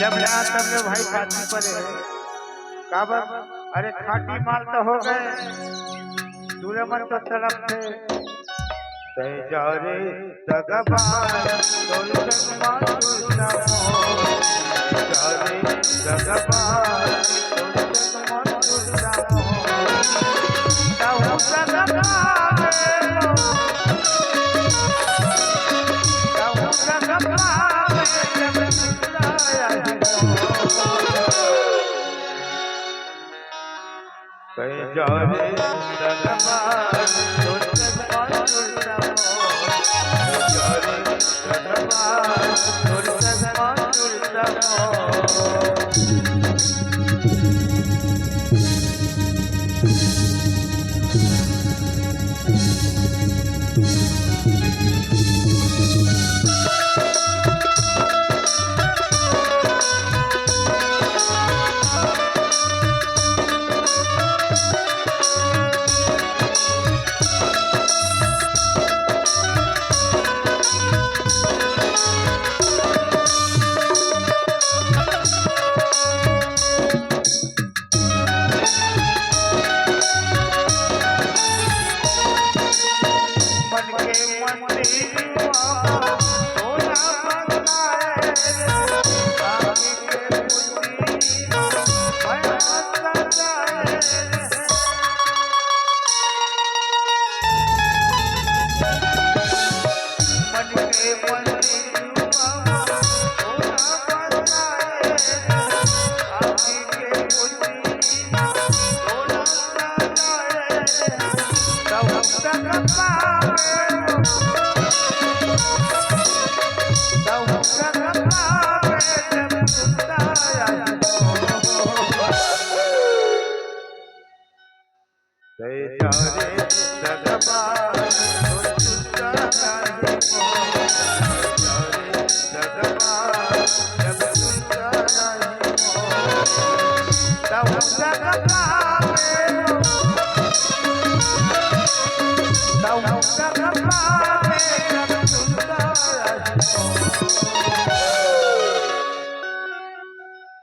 जब यहाँ तक के भाई खाती पड़े काबर अरे खाटी माल तो हो गए दूरे मन तो तरफ थे तय जा रे दगबाज तोल संगमान तुलना मोह जा रे दगबाज तोल संगमान तुलना मोह ताऊ दगबाज ताऊ दगबाज जब तुलाया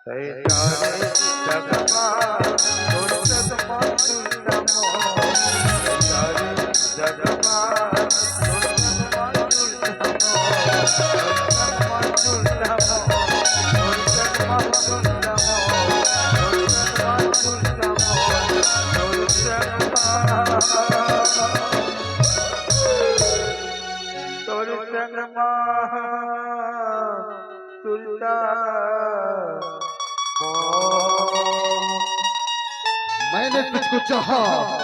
कहीं जा रे दगबाज तोल संगमान तुलना मोह जा रे दगबाज तोल संगमान तुलना मोह मैंने तुझको चाहा